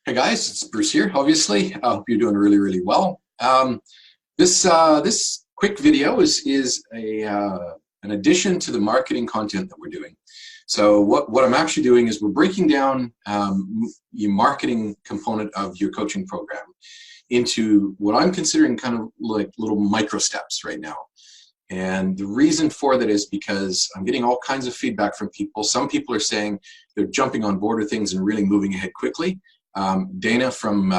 Hey guys, it's Bruce here. Obviously, I hope you're doing really well. This quick video is an addition to the marketing content that we're doing. So what I'm actually doing is we're breaking down your marketing component of your coaching program into what I'm considering kind of like little micro steps right now. And the reason for that is because I'm getting all kinds of feedback from people. Some people are saying they're jumping on board with things and really moving ahead quickly. Dana from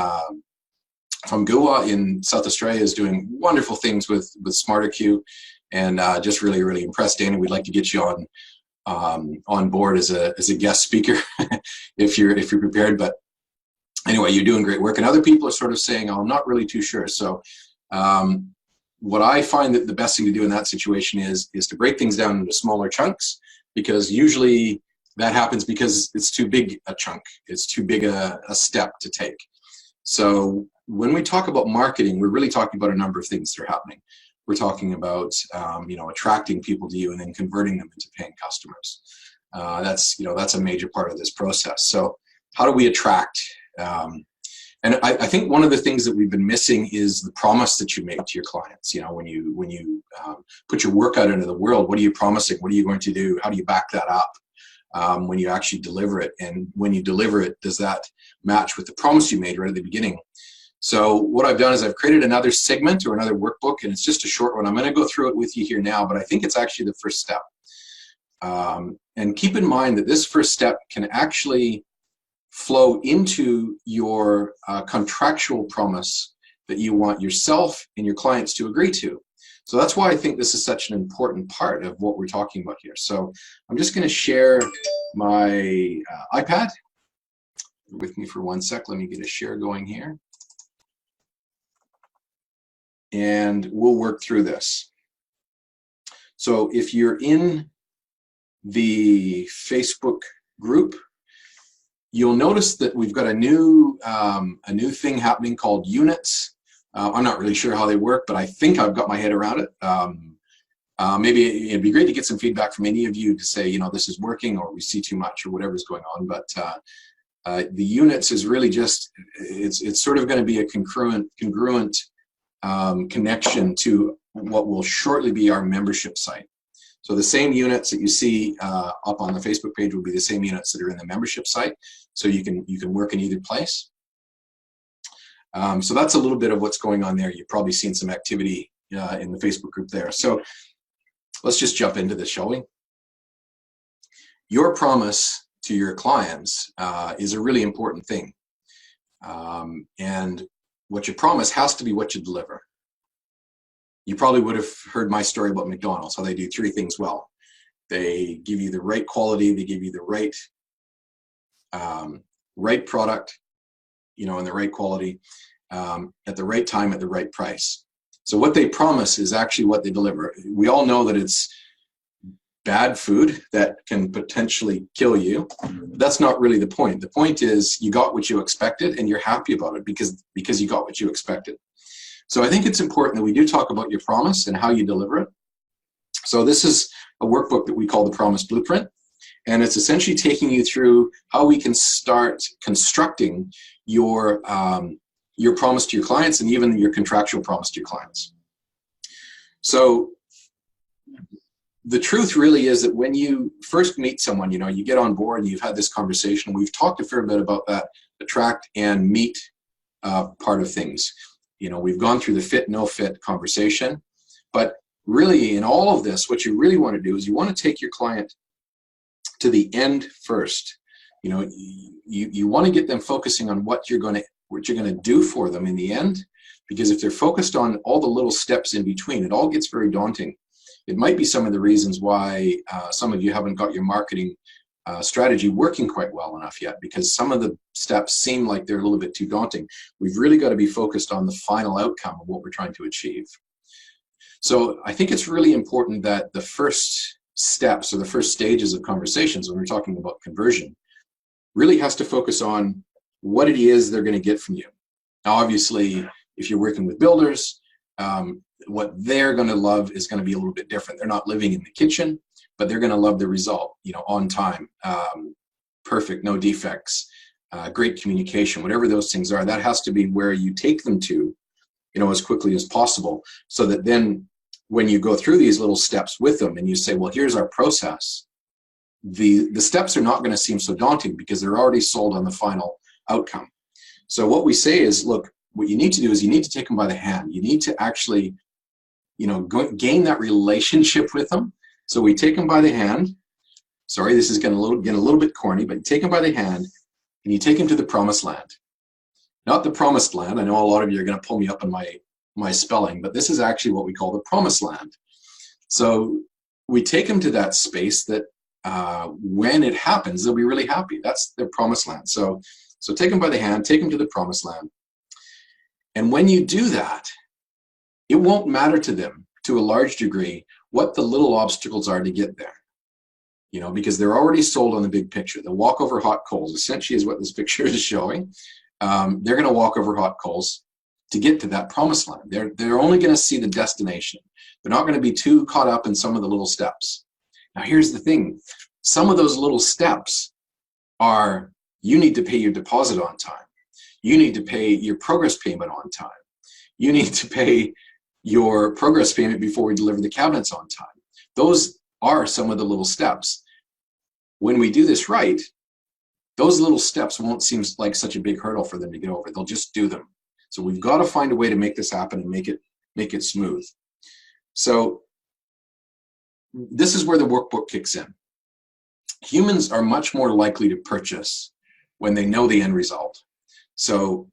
Goa in South Australia is doing wonderful things with SmarterQ, and just really impressed. Dana, we'd like to get you on board as a guest speaker if you're prepared. But anyway, you're doing great work, and other people are sort of saying, "Oh, I'm not really too sure." So what I find that the best thing to do in that situation is to break things down into smaller chunks, because usually that happens because it's too big a chunk. It's too big a step to take. So when we talk about marketing, we're really talking about a number of things that are happening. We're talking about attracting people to you and then converting them into paying customers. That's a major part of this process. So how do we attract? And I think one of the things that we've been missing is the promise that you make to your clients. You know, when you put your work out into the world, what are you promising? What are you going to do? How do you back that up when you actually deliver it? And when you deliver it, does that match with the promise you made right at the beginning? So what I've done is I've created another segment or another workbook, and it's just a short one. I'm going to go through it with you here now, but I think it's actually the first step. And keep in mind that this first step can actually flow into your contractual promise that you want yourself and your clients to agree to. So that's why I think this is such an important part of what we're talking about here. So I'm just going to share my iPad with me for 1 sec. Let me get a share going here, and we'll work through this. So if you're in the Facebook group, you'll notice that we've got a new thing happening called units. I'm not really sure how they work, but I think I've got my head around it. Maybe it'd be great to get some feedback from any of you to say, this is working, or we see too much, or whatever's going on. But the units is really just, it's sort of going to be a congruent connection to what will shortly be our membership site. So the same units that you see up on the Facebook page will be the same units that are in the membership site. So you can work in either place. So that's a little bit of what's going on there. You've probably seen some activity in the Facebook group there. So let's just jump into this, shall we? Your promise to your clients is a really important thing. And what you promise has to be what you deliver. You probably would have heard my story about McDonald's, how they do 3 things well. They give you the right quality, they give you the right product, and the right quality at the right time at the right price. So what they promise is actually what they deliver. We all know that it's bad food that can potentially kill you. That's not really the point. The point is you got what you expected, and you're happy about it because you got what you expected. So I think it's important that we do talk about your promise and how you deliver it. So this is a workbook that we call the Promise Blueprint, and it's essentially taking you through how we can start constructing your promise to your clients, and even your contractual promise to your clients. So the truth really is that when you first meet someone, you get on board and you've had this conversation. We've talked a fair bit about that attract and meet part of things. We've gone through the fit, no fit conversation, but really in all of this, what you really want to do is you want to take your client to the end first. You want to get them focusing on what you're going to do for them in the end, because if they're focused on all the little steps in between, it all gets very daunting. It might be some of the reasons why some of you haven't got your marketing strategy working quite well enough yet, because some of the steps seem like they're a little bit too daunting. We've really got to be focused on the final outcome of what we're trying to achieve. So I think it's really important that the first steps or the first stages of conversations when we're talking about conversion really has to focus on what it is they're going to get from you. Now, obviously, if you're working with builders, what they're going to love is going to be a little bit different. They're not living in the kitchen, but they're going to love the result, on time, perfect, no defects, great communication, whatever those things are. That has to be where you take them to, as quickly as possible, so that then when you go through these little steps with them and you say, well, here's our process, the steps are not going to seem so daunting because they're already sold on the final outcome. So what we say is, look, what you need to do is you need to take them by the hand. You need to actually, gain that relationship with them. So we take them by the hand. Sorry, this is going to get a little bit corny, but you take them by the hand and you take them to the promised land. Not the promised land. I know a lot of you are going to pull me up on my spelling, but this is actually what we call the promised land. So we take them to that space that when it happens, they'll be really happy. That's their promised land. So take them by the hand, take them to the promised land. And when you do that, it won't matter to them to a large degree what the little obstacles are to get there. Because they're already sold on the big picture. They'll walk over hot coals, essentially is what this picture is showing. They're going to walk over hot coals to get to that promised land. They're only going to see the destination. They're not going to be too caught up in some of the little steps. Now, here's the thing. Some of those little steps are, you need to pay your deposit on time. You need to pay your progress payment on time. You need to pay your progress payment before we deliver the cabinets on time. Those are some of the little steps. When we do this right, those little steps won't seem like such a big hurdle for them to get over. They'll just do them. So we've got to find a way to make this happen and make it smooth. So this is where the workbook kicks in. Humans are much more likely to purchase when they know the end result. So,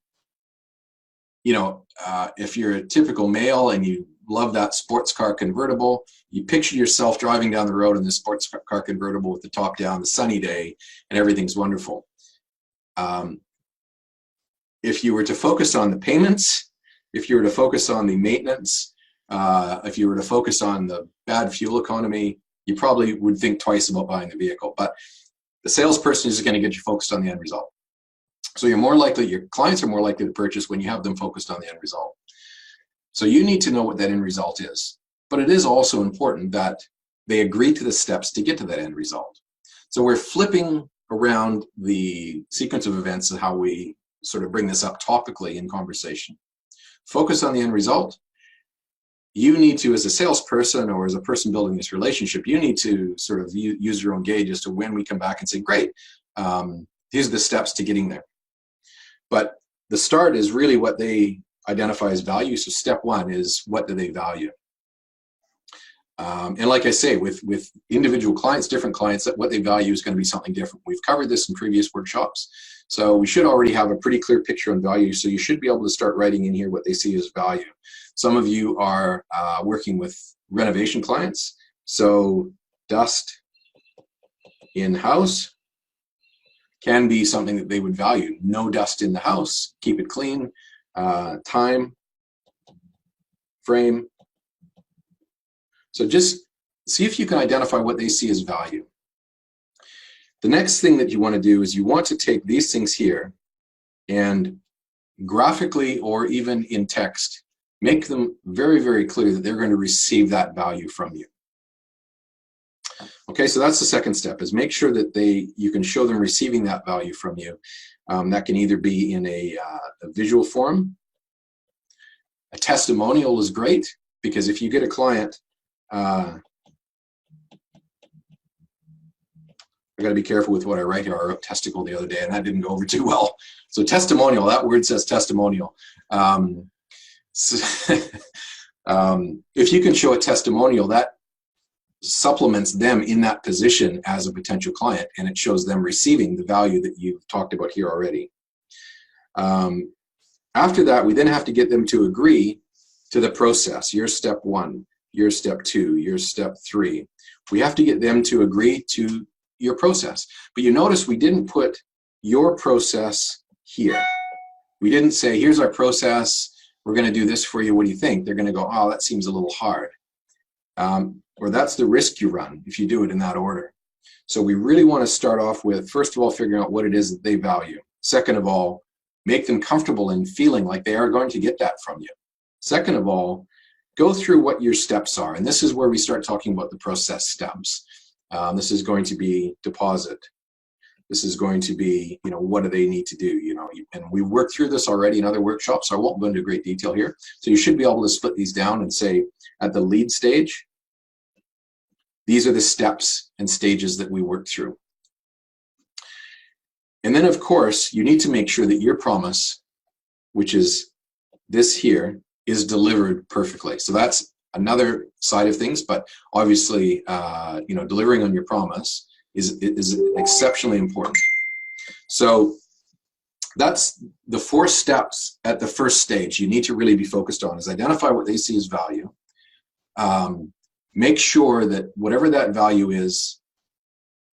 if you're a typical male and you love that sports car convertible, you picture yourself driving down the road in the sports car convertible with the top down, the sunny day, and everything's wonderful. If you were to focus on the payments, if you were to focus on the maintenance, if you were to focus on the bad fuel economy, you probably would think twice about buying the vehicle. But the salesperson is going to get you focused on the end result. So your clients are more likely to purchase when you have them focused on the end result. So you need to know what that end result is. But it is also important that they agree to the steps to get to that end result. So we're flipping around the sequence of events and how we sort of bring this up topically in conversation. Focus on the end result. You need to, as a salesperson or as a person building this relationship, you need to sort of use your own gauge as to when we come back and say, great, these are the steps to getting there. But the start is really what they identify as value. So step one is, what do they value? And like I say, with individual clients, different clients, that what they value is going to be something different. We've covered this in previous workshops. So we should already have a pretty clear picture on value. So you should be able to start writing in here what they see as value. Some of you are working with renovation clients. So dust in-house can be something that they would value. No dust in the house, keep it clean, time, frame. So just see if you can identify what they see as value. The next thing that you want to do is you want to take these things here and graphically or even in text, make them very, very clear that they're going to receive that value from you. Okay, so that's the second step, is make sure that you can show them receiving that value from you. That can either be in a visual form. A testimonial is great, because if you get a client, I got to be careful with what I write here. I wrote testicle the other day, and that didn't go over too well. So testimonial, that word says testimonial. If you can show a testimonial, that supplements them in that position as a potential client, and it shows them receiving the value that you've talked about here already. After that, we then have to get them to agree to the process. Your step one, your step two, your step three. We have to get them to agree to your process. But you notice we didn't put your process here. We didn't say, here's our process, we're going to do this for you, what do you think? They're going to go, oh, that seems a little hard. Or that's the risk you run if you do it in that order. So we really want to start off with, first of all, figuring out what it is that they value. Second of all, make them comfortable in feeling like they are going to get that from you. Second of all, go through what your steps are. And this is where we start talking about the process steps. This is going to be deposit, This is going to be, what do they need to do, and we worked through this already in other workshops, so I won't go into great detail here. So you should be able to split these down and say, at the lead stage, these are the steps and stages that we worked through. And then, of course, you need to make sure that your promise, which is this here, is delivered perfectly. So that's another side of things, but obviously, delivering on your promise is exceptionally important. So that's the 4 steps at the first stage you need to really be focused on, is identify what they see as value. Make sure that whatever that value is,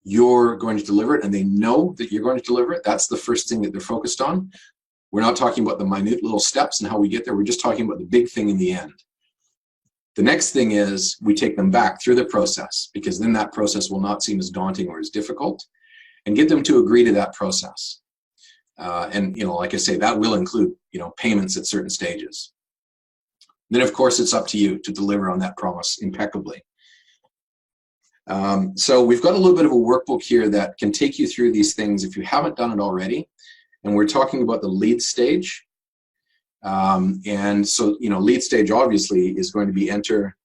you're going to deliver it, and they know that you're going to deliver it. That's the first thing that they're focused on. We're not talking about the minute little steps and how we get there. We're just talking about the big thing in the end. The next thing is we take them back through the process, because then that process will not seem as daunting or as difficult, and get them to agree to that process. And like I say, that will include payments at certain stages. Then, of course, it's up to you to deliver on that promise impeccably. So we've got a little bit of a workbook here that can take you through these things if you haven't done it already. And we're talking about the lead stage. And so, lead stage obviously is going to be enter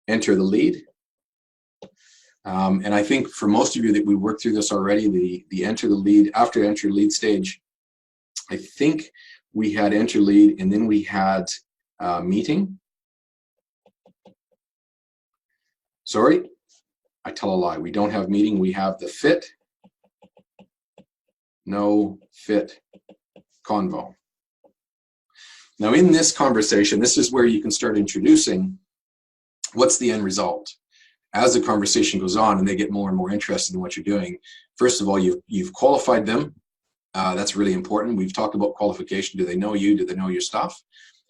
the lead. And I think for most of you that we worked through this already, the enter the lead, after enter lead stage, I think we had enter lead, and then we had meeting. Sorry, I tell a lie. We don't have meeting. We have the fit, no fit convo. Now, in this conversation, this is where you can start introducing what's the end result. As the conversation goes on and they get more and more interested in what you're doing, first of all, you've qualified them. That's really important. We've talked about qualification. Do they know you? Do they know your stuff?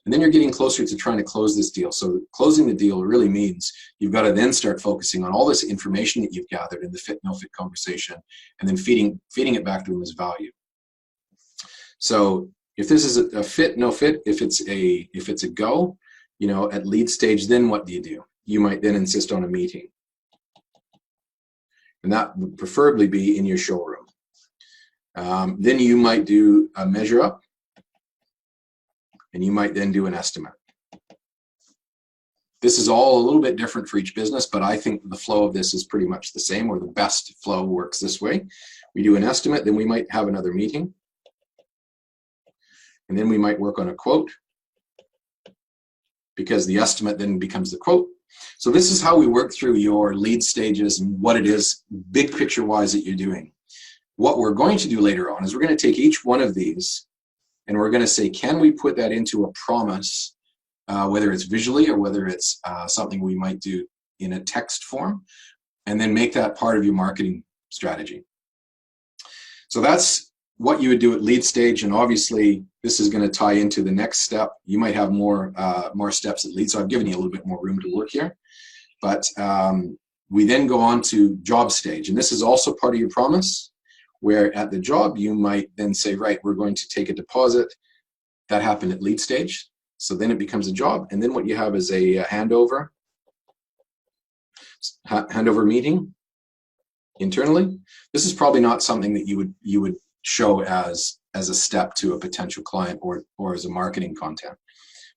And then you're getting closer to trying to close this deal. So closing the deal really means you've got to then start focusing on all this information that you've gathered in the fit, no fit conversation, and then feeding it back to them as value. So if this is a fit, no fit, if it's a go, at lead stage, then what do? You might then insist on a meeting. And that would preferably be in your showroom. Then you might do a measure up, and you might then do an estimate. This is all a little bit different for each business, but I think the flow of this is pretty much the same, or the best flow works this way. We do an estimate, then we might have another meeting, and then we might work on a quote, because the estimate then becomes the quote. So this is how we work through your lead stages and what it is, big picture wise, that you're doing. What we're going to do later on is we're going to take each one of these and we're going to say, can we put that into a promise, whether it's visually or whether it's something we might do in a text form, and then make that part of your marketing strategy. So that's what you would do at lead stage, and obviously this is going to tie into the next step. You might have more steps at lead, so I've given you a little bit more room to work here. But we then go on to job stage, and this is also part of your promise, where at the job you might then say, right, we're going to take a deposit. That happened at lead stage, so then it becomes a job, and then what you have is a handover meeting internally. This is probably not something that you would show as a step to a potential client or as a marketing content,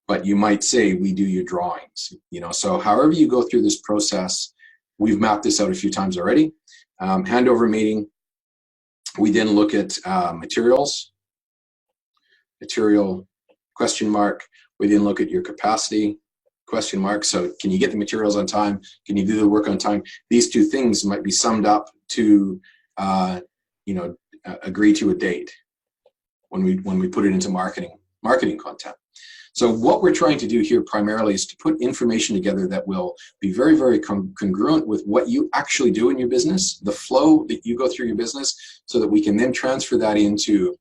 but you might say, we do your drawings. So however you go through this process, we've mapped this out a few times already. Handover meeting, we then look at material question mark. We then look at your capacity question mark. So can you get the materials on time? Can you do the work on time? These two things might be summed up to agree to a date when we put it into marketing content. So what we're trying to do here primarily is to put information together that will be very, very congruent with what you actually do in your business, the flow that you go through your business, so that we can then transfer that into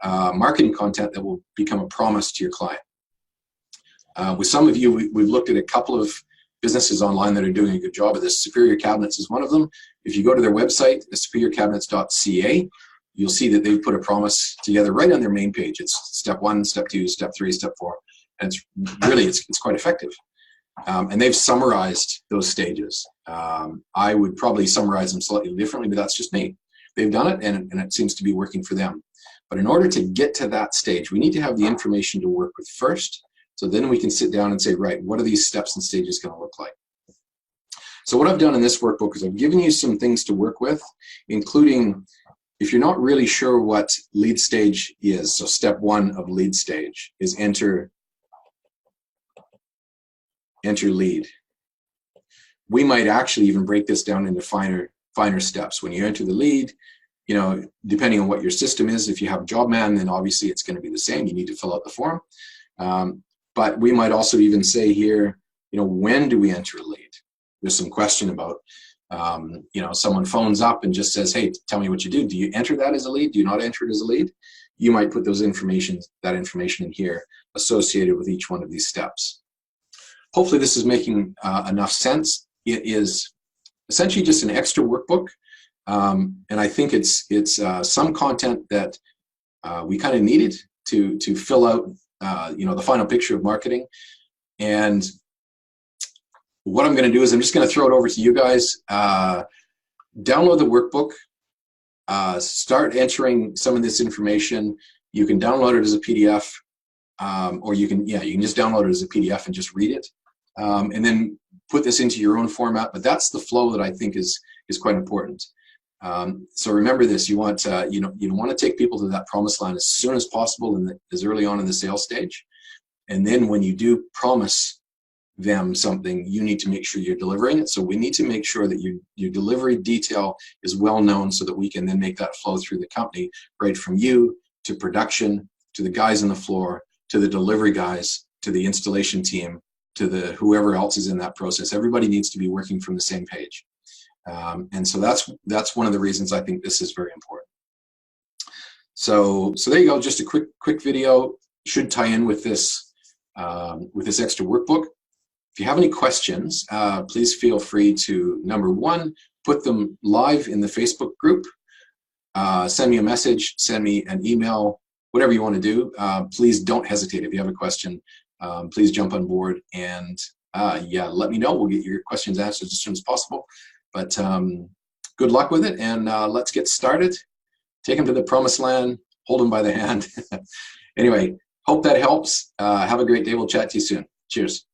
marketing content that will become a promise to your client. With some of you, we've looked at a couple of businesses online that are doing a good job of this. Superior Cabinets is one of them. If you go to their website, superiorcabinets.ca, you'll see that they've put a promise together right on their main page. It's step 1, step 2, step 3, step 4. And it's quite effective. And they've summarized those stages. I would probably summarize them slightly differently, but that's just me. they've done it and it seems to be working for them. But in order to get to that stage, we need to have the information to work with first. So then we can sit down and say, right, what are these steps and stages going to look like? So what I've done in this workbook is I've given you some things to work with, including if you're not really sure what lead stage is, so step 1 of lead stage is enter lead. We might actually even break this down into finer steps. When you enter the lead, you know, depending on what your system is, if you have JobMan, then obviously it's going to be the same. You need to fill out the form. But we might also even say here, you know, when do we enter a lead? There's some question about, you know, someone phones up and just says, hey, tell me what you do. Do you enter that as a lead? Do you not enter it as a lead? You might put that information in here associated with each one of these steps. Hopefully this is making enough sense. It is essentially just an extra workbook. And I think it's some content that we kind of needed to fill out, you know, the final picture of marketing. And what I'm going to do is I'm just going to throw it over to you guys. Download the workbook. Start entering some of this information. You can download it as a PDF, or you can just download it as a PDF and just read it, and then put this into your own format. But that's the flow that I think is quite important. So remember this: you want you want to take people to that promised land as soon as possible, and as early on in the sales stage. And then when you do promise them something, you need to make sure you're delivering it. So we need to make sure that your delivery detail is well known, so that we can then make that flow through the company, right from you to production, to the guys on the floor, to the delivery guys, to the installation team, to the whoever else is in that process. Everybody needs to be working from the same page. And so that's one of the reasons I think this is very important. So there you go. Just a quick video should tie in with this extra workbook. If you have any questions, please feel free to, number 1, put them live in the Facebook group. Send me a message, send me an email, whatever you want to do. Please don't hesitate. If you have a question, please jump on board and yeah, let me know. We'll get your questions answered as soon as possible. But good luck with it, and let's get started. Take them to the promised land, hold them by the hand. Anyway, hope that helps. Have a great day. We'll chat to you soon. Cheers.